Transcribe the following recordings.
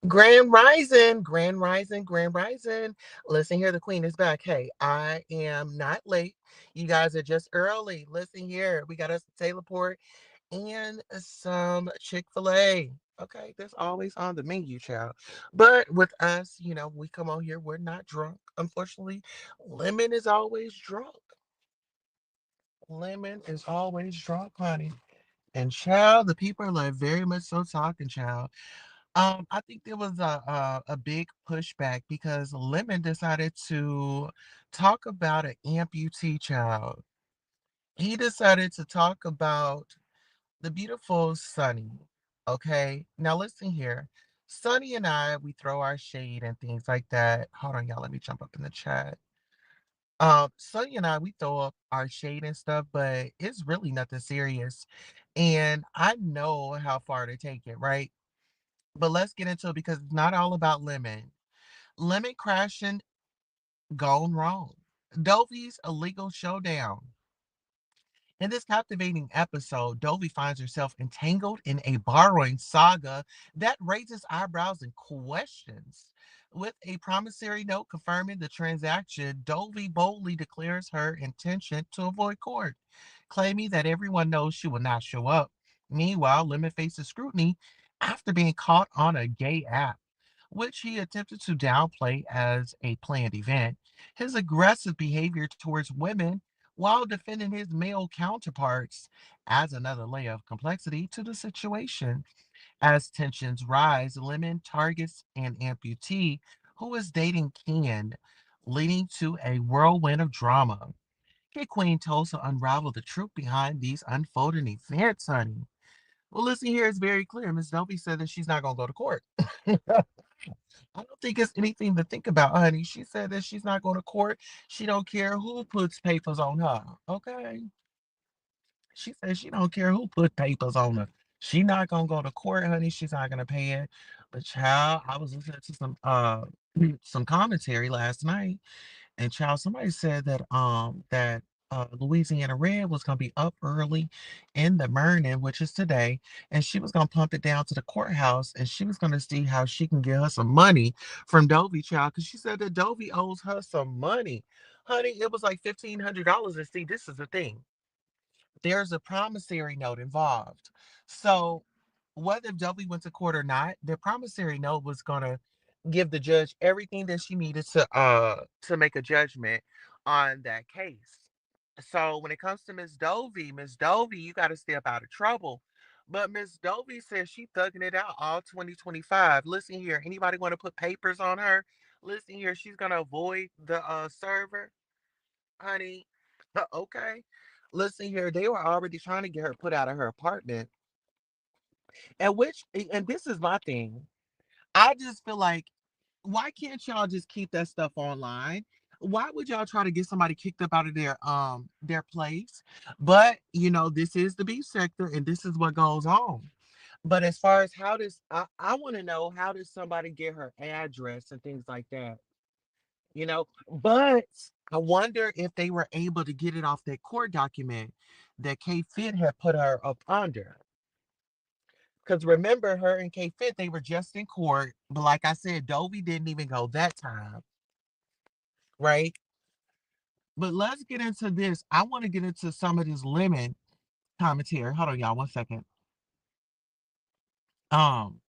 Grand Rising, Grand Rising, Grand Rising. Listen here, the Queen is back. Hey, I am not late. You guys are just early. Listen here, we got us a Taylor Port and some Chick-fil-A. Okay, that's always on the menu, child. But with us, we come on here, we're not drunk. Unfortunately, Lemon is always drunk. Lemon is always drunk, honey. And child, the people are like very much so talking, child. I think there was a big pushback because Lemon decided to talk about an amputee child. He decided to talk about the beautiful Sunny. Okay, now listen here. Sunny and I, we throw our shade and things like that. Hold on, y'all. Let me jump up in the chat. Sunny and I, we throw up our shade and stuff, but it's really nothing serious. And I know how far to take it, right? But let's get into it because it's not all about Lemon. Lemon crashing gone wrong. Dovie's illegal showdown. In this captivating episode, Dovie finds herself entangled in a borrowing saga that raises eyebrows and questions. With a promissory note confirming the transaction, Dovie boldly declares her intention to avoid court, claiming that everyone knows she will not show up. Meanwhile, Lemon faces scrutiny after being caught on a gay app, which he attempted to downplay as a planned event. His aggressive behavior towards women while defending his male counterparts adds another layer of complexity to the situation. As tensions rise, Lemon targets an amputee who is dating Ken, leading to a whirlwind of drama. Can Queen Tulsa unravel the truth behind these unfolding events, honey? Well, listen here, it's very clear. Miss Dovey said that she's not going to go to court. I don't think it's anything to think about, honey. She said that she's not going to court. She don't care who puts papers on her. Okay. She said she don't care who put papers on her. She not gonna go to court, honey. She's not gonna pay it. But child, I was listening to some commentary last night, and child, somebody said that Louisiana Red was gonna be up early in the morning, which is today, and she was gonna pump it down to the courthouse, and she was gonna see how she can get her some money from Dovie, child, because she said that Dovie owes her some money. Honey, it was like $1,500. And see, this is the thing, there's a promissory note involved. So whether Dovey went to court or not, the promissory note was gonna give the judge everything that she needed to make a judgment on that case. So when it comes to Miss Dovey, you gotta stay up out of trouble. But Miss Dovey says she thugging it out all 2025. Listen here, anybody want to put papers on her? Listen here, she's gonna avoid the server, honey. Okay. Listen here, they were already trying to get her put out of her apartment. And this is my thing. I just feel like, why can't y'all just keep that stuff online? Why would y'all try to get somebody kicked up out of their place? But this is the beef sector and this is what goes on. But as far as how does I want to know, how does somebody get her address and things like that? But I wonder if they were able to get it off that court document that K Fit had put her up under. Because remember, her and K Fit, they were just in court. But like I said, Dovie didn't even go that time, right? But let's get into this. I want to get into some of this lemon commentary. Hold on, y'all, 1 second. Um,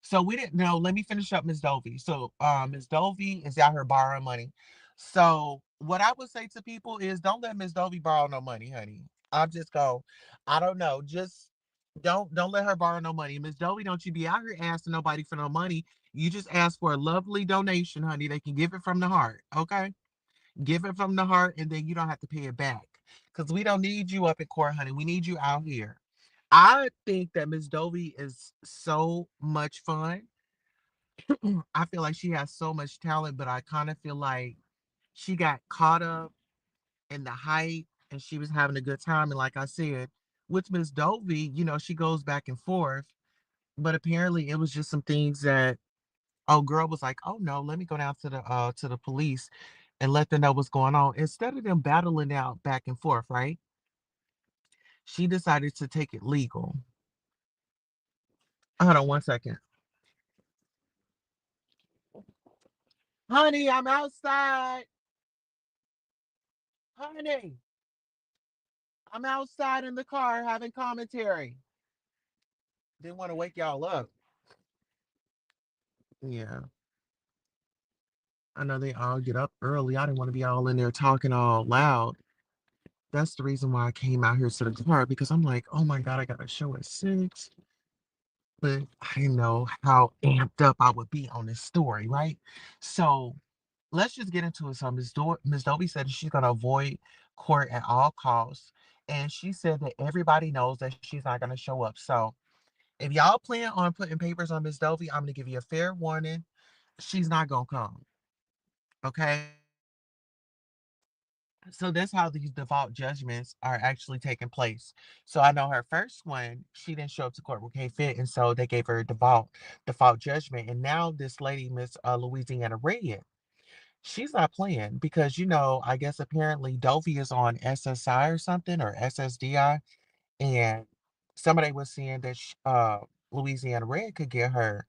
so we didn't know. Let me finish up Miss Dovie. So Miss Dovie is out here borrowing money. So what I would say to people is don't let Miss Dovie borrow no money, honey. I'm just go, I don't know. Just don't let her borrow no money. Miss Dovie, don't you be out here asking nobody for no money. You just ask for a lovely donation, honey. They can give it from the heart. Okay? Give it from the heart, and then you don't have to pay it back. Because we don't need you up in court, honey. We need you out here. I think that Miss Dovie is so much fun. I feel like she has so much talent, but I kind of feel like she got caught up in the hype and she was having a good time. And like I said, with Miss Dovie, she goes back and forth, but apparently it was just some things that girl was like, oh no, let me go down to the police and let them know what's going on. Instead of them battling out back and forth, right? She decided to take it legal. Hold on 1 second. Honey, I'm outside. Honey, I'm outside in the car having commentary. Didn't want to wake y'all up. Yeah. I know they all get up early. I didn't want to be all in there talking all loud. That's the reason why I came out here to the car because I'm like, oh my God, I got a show at 6. But I didn't know how amped up I would be on this story, right? So let's just get into it. So Miss Dovie said she's going to avoid court at all costs. And she said that everybody knows that she's not going to show up. So if y'all plan on putting papers on Miss Dovie, I'm going to give you a fair warning. She's not going to come. Okay. So that's how these default judgments are actually taking place. So I know her first one, she didn't show up to court with K Fit, and so they gave her a default judgment. And now this lady, Miss Louisiana Red, she's not playing because I guess apparently Dovie is on SSI or something or SSDI, and somebody was saying that Louisiana Red could get her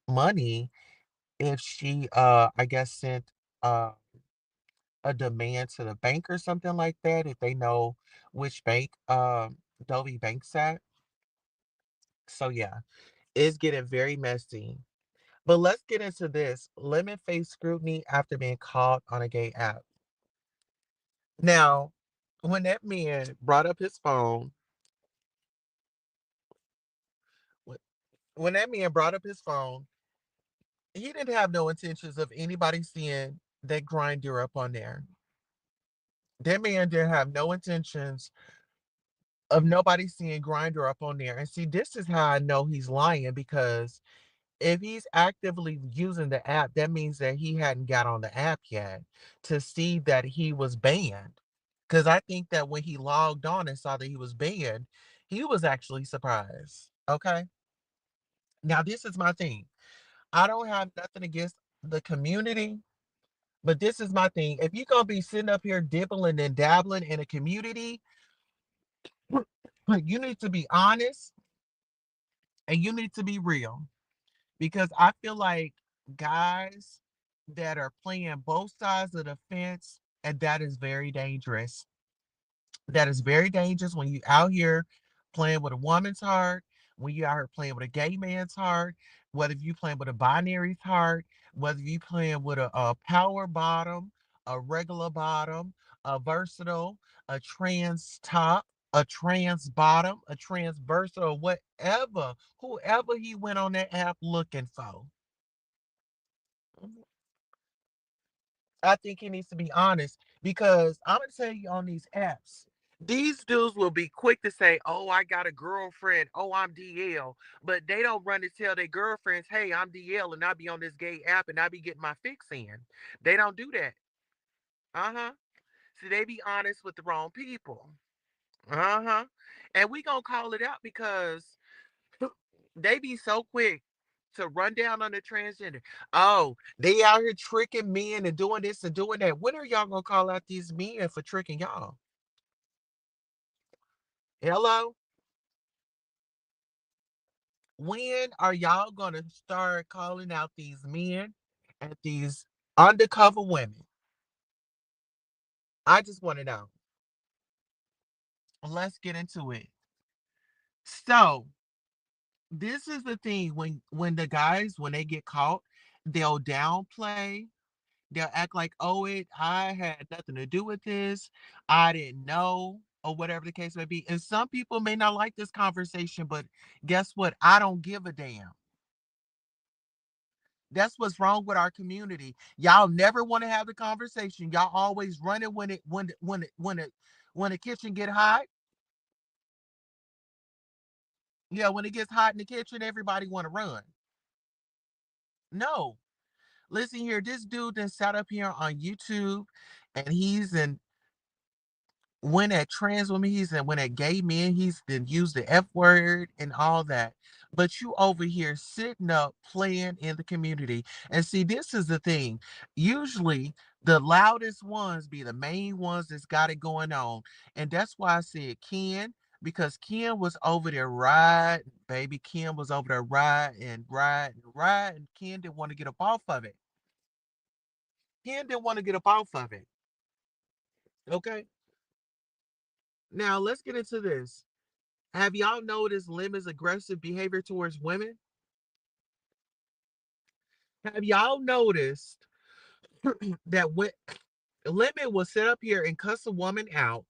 money if she I guess sent uh a demand to the bank or something like that if they know which bank Dovie banks at. So yeah, it's getting very messy. But let's get into this. Lemon face scrutiny after being caught on a gay app. Now, when that man brought up his phone, when that man brought up his phone, he didn't have no intentions of anybody seeing that grinder up on there. That man didn't have no intentions of nobody seeing grinder up on there. And see, this is how I know he's lying because if he's actively using the app, that means that he hadn't got on the app yet to see that he was banned. Because I think that when he logged on and saw that he was banned, he was actually surprised. Okay. Now, this is my thing. I don't have nothing against the community, but this is my thing. If you're going to be sitting up here dibbling and dabbling in a community, you need to be honest and you need to be real. Because I feel like guys that are playing both sides of the fence, and that is very dangerous. That is very dangerous when you out here playing with a woman's heart, when you out here playing with a gay man's heart, whether you playing with a binary's heart, whether you playing with a power bottom, a regular bottom, a versatile, a trans top, a trans bottom, a trans versatile, whatever, whoever he went on that app looking for. I think he needs to be honest because I'm gonna tell you on these apps, these dudes will be quick to say, "Oh, I got a girlfriend. Oh, I'm DL," but they don't run to tell their girlfriends, "Hey, I'm DL, and I be on this gay app and I be getting my fix in." They don't do that. Uh huh. See, they be honest with the wrong people. Uh huh. And we gonna call it out because they be so quick to run down on the transgender. Oh, they out here tricking men and doing this and doing that. When are y'all gonna call out these men for tricking y'all? Hello? When are y'all gonna start calling out these men and these undercover women? I just want to know. Let's get into it. So this is the thing when the guys when they get caught, they'll downplay. They'll act like, oh, I had nothing to do with this. I didn't know, or whatever the case may be. And some people may not like this conversation, but guess what? I don't give a damn. That's what's wrong with our community. Y'all never want to have the conversation. Y'all always running when the kitchen get hot. Yeah, when it gets hot in the kitchen, everybody want to run. No, listen here. This dude that sat up here on YouTube, and he's in when at trans women, he's in when at gay men, he's been used the F word and all that. But you over here sitting up playing in the community. And see, this is the thing. Usually the loudest ones be the main ones that's got it going on. And that's why I said Ken, because Ken was over there riding, baby. Ken was over there riding and riding and riding. Ken didn't want to get up off of it. Ken didn't want to get up off of it. Okay. Now let's get into this. Have y'all noticed Lemon's aggressive behavior towards women? Have y'all noticed that when Lemon will sit up here and cuss a woman out,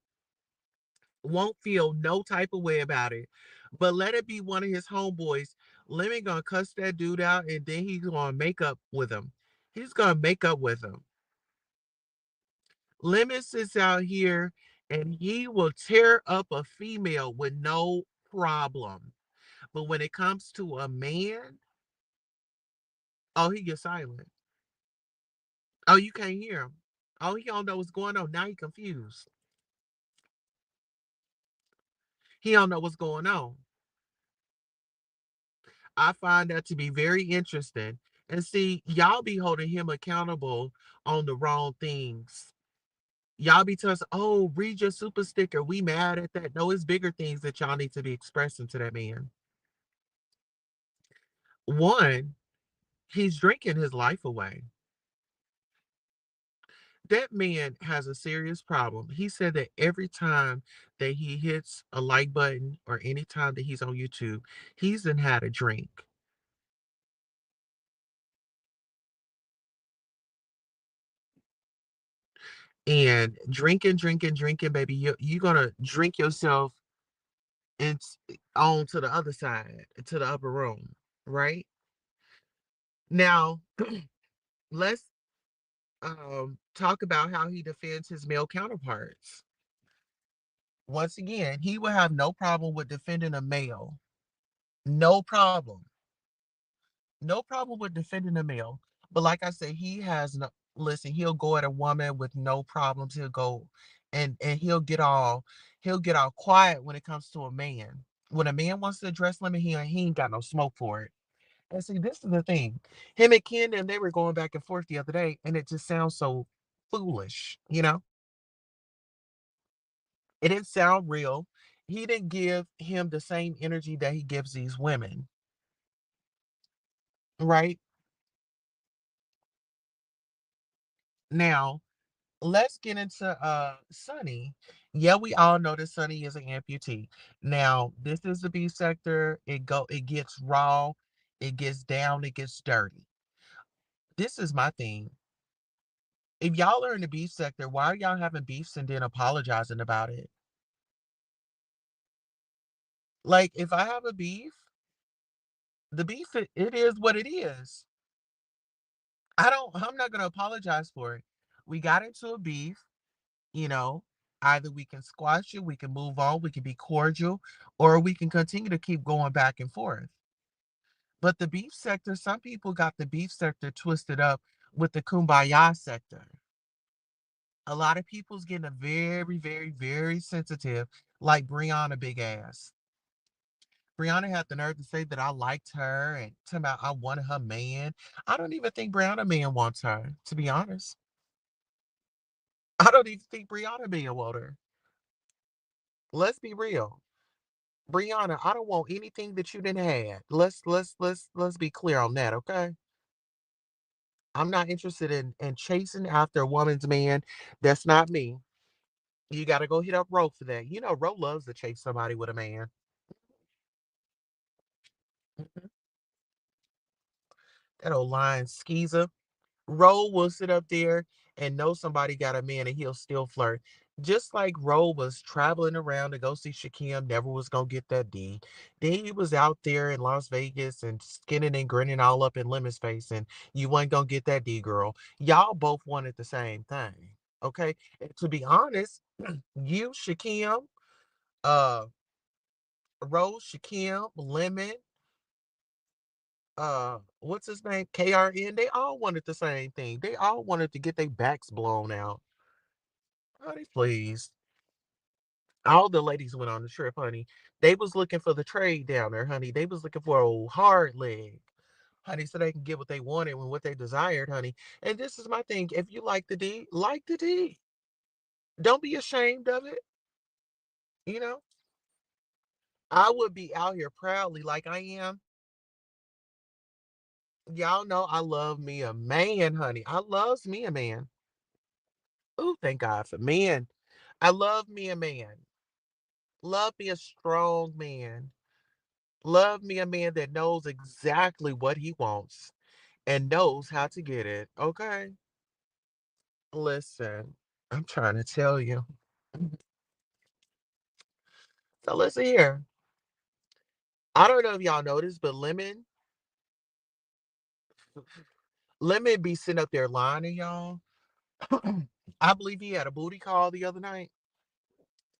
won't feel no type of way about it, but let it be one of his homeboys, Lemon gonna cuss that dude out and then he's gonna make up with him. He's gonna make up with him. Lemon sits out here and he will tear up a female with no problem. But when it comes to a man, oh, he gets silent. Oh, you can't hear him. Oh, he don't know what's going on. Now he confused. He don't know what's going on. I find that to be very interesting. And see, y'all be holding him accountable on the wrong things. Y'all be telling us, oh, read your super sticker. We mad at that. No, it's bigger things that y'all need to be expressing to that man. One, he's drinking his life away. That man has a serious problem. He said that every time that he hits a like button or any time that he's on YouTube, he's then had a drink. And drinking, baby, you're gonna drink yourself and on to the other side, to the upper room, right? Now, let's talk about how he defends his male counterparts. Once again, he will have no problem with defending a male. No problem. No problem with defending a male. But like I said, he has no listen, he'll go at a woman with no problems. He'll go and he'll get all quiet when it comes to a man. When a man wants to address women, he ain't got no smoke for it. And see, this is the thing. Him and Ken and they were going back and forth the other day, and it just sounds so foolish, you know? It didn't sound real. He didn't give him the same energy that he gives these women, right? Now, let's get into Sunny. Yeah, we all know that Sunny is an amputee. Now, this is the B sector. It gets raw, it gets down, it gets dirty. This is my thing. If y'all are in the beef sector, why are y'all having beefs and then apologizing about it? Like, if I have a beef, the beef it is what it is. I'm not gonna apologize for it. We got into a beef, you know, either we can squash it, we can move on, we can be cordial, or we can continue to keep going back and forth. But the beef sector, some people got the beef sector twisted up with the kumbaya sector. A lot of people's getting a very, very, very sensitive, like Brianna big ass. Brianna had the nerve to say that I liked her and tell me I wanted her man. I don't even think Brianna man wants her, to be honest. I don't even think Brianna man wants her. Let's be real. Brianna, I don't want anything that you didn't have. Let's be clear on that, okay? I'm not interested in chasing after a woman's man. That's not me. You gotta go hit up Ro for that. You know, Ro loves to chase somebody with a man. Mhm. That old lying skeezer. Ro will sit up there and know somebody got a man and he'll still flirt. Just like Ro was traveling around to go see Shakim, never was gonna get that D. Then he was out there in Las Vegas and skinning and grinning all up in Lemon's face, and you wasn't gonna get that D, girl. Y'all both wanted the same thing. Okay. And to be honest, you, Shakim, uh, Rose, Shakim, Lemon, what's his name? KRN, they all wanted the same thing. They all wanted to get their backs blown out. Honey, please. All the ladies went on the trip, honey. They was looking for the trade down there, honey. They was looking for a old hard leg, honey, so they can get what they wanted and what they desired, honey. And this is my thing. If you like the D, like the D. Don't be ashamed of it. You know, I would be out here proudly like I am. Y'all know I love me a man, honey. I loves me a man. Oh, thank God for men. I love me a man. Love me a strong man. Love me a man that knows exactly what he wants and knows how to get it. Okay? Listen, I'm trying to tell you. So listen here. I don't know if y'all noticed, but Lemon be sitting up there lying to y'all. I believe he had a booty call the other night,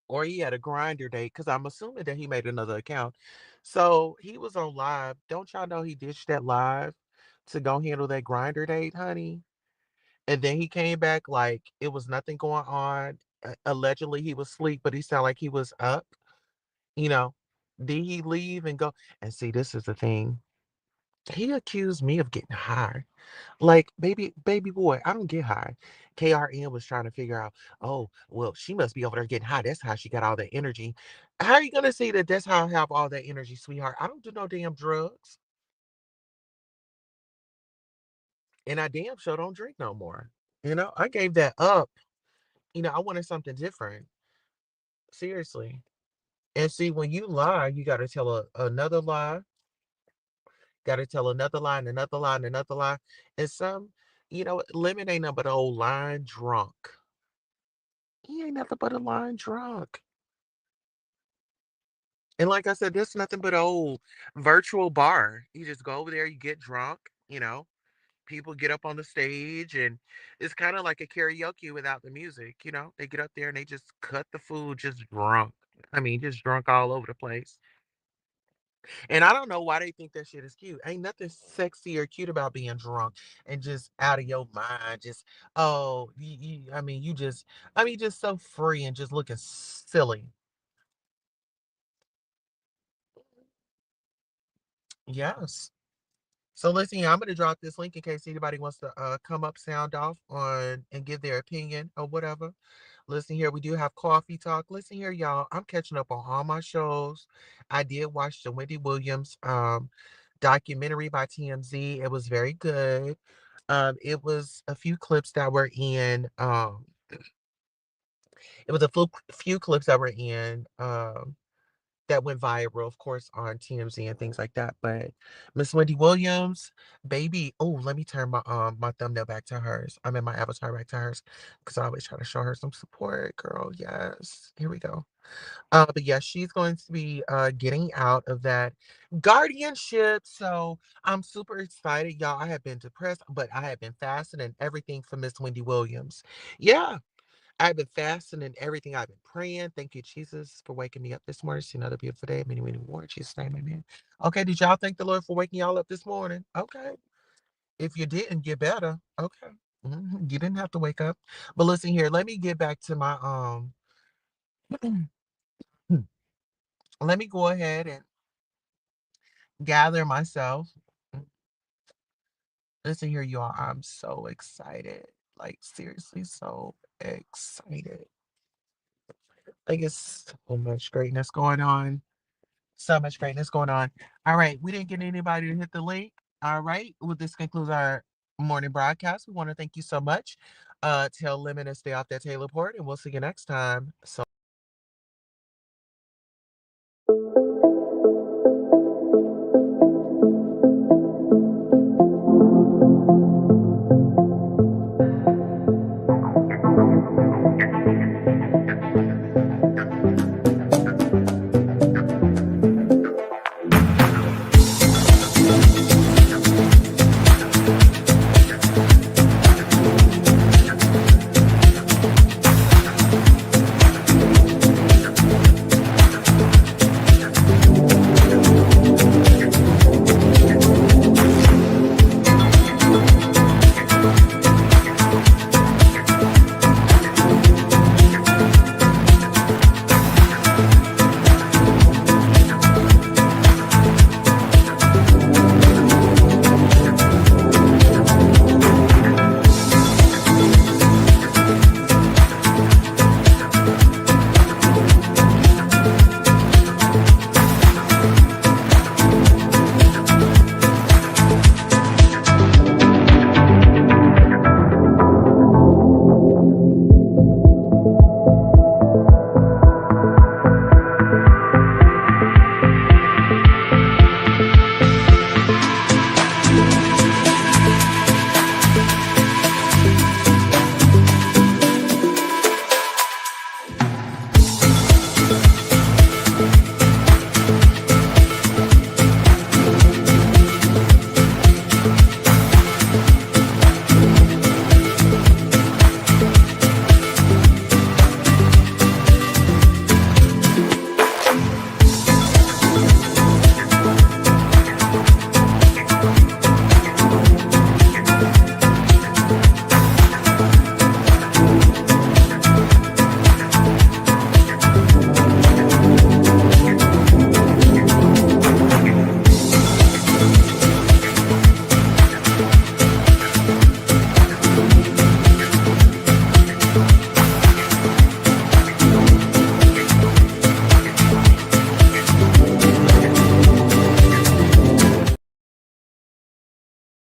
or he had a grinder date, because I'm assuming that he made another account. So he was on live. Don't y'all know he ditched that live to go handle that grinder date, honey? And then he came back like it was nothing going on. Allegedly, he was asleep, but he sounded like he was up. You know, did he leave and go? And see, this is the thing. He accused me of getting high. Like, baby boy, I don't get high. KRN was trying to figure out, oh, well, she must be over there getting high. That's how she got all that energy. How are you going to say that that's how I have all that energy, sweetheart? I don't do no damn drugs. And I damn sure don't drink no more. I gave that up. I wanted something different. Seriously. And see, when you lie, you got to tell another lie, got to tell another lie, and another lie, and another lie. And Lemon ain't nothing but an old lying drunk. He ain't nothing but a lying drunk. And like I said, there's nothing but an old virtual bar. You just go over there, you get drunk, people get up on the stage, and it's kind of like a karaoke without the music. They get up there and they just cut the food just drunk. I mean, just drunk all over the place. And I don't know why they think that shit is cute. Ain't nothing sexy or cute about being drunk and just out of your mind. Just, oh, just so free and just looking silly. Yes. So listen, I'm gonna drop this link in case anybody wants to come up, sound off on and give their opinion or whatever. Listen here, we do have coffee talk. Listen here, y'all. I'm catching up on all my shows. I did watch the Wendy Williams documentary by TMZ. It was very good. It was a few clips that were in it was a few clips that were in that went viral, of course, on TMZ and things like that. But Miss Wendy Williams, baby, oh, let me turn my thumbnail back to hers. I mean my avatar back to hers because I always try to show her some support, girl. Yes, here we go. But yeah, she's going to be getting out of that guardianship. So I'm super excited, y'all. I have been depressed, but I have been fasting and everything for Miss Wendy Williams. Yeah, I've been fasting and everything. I've been praying. Thank you, Jesus, for waking me up this morning. See another beautiful day. Many, many more. In Jesus' name, amen. Okay, did y'all thank the Lord for waking y'all up this morning? Okay. If you didn't, get better. Okay. You didn't have to wake up. But listen here, let me get back to my let me go ahead and gather myself. Listen here, y'all. I'm so excited. Like seriously, so excited. Like it's so much greatness going on. So much greatness going on. All right, we didn't get anybody to hit the link. All right, well, this concludes our morning broadcast. We want to thank you so much. Tell Lemon to stay off that Taylor port, and we'll see you next time. So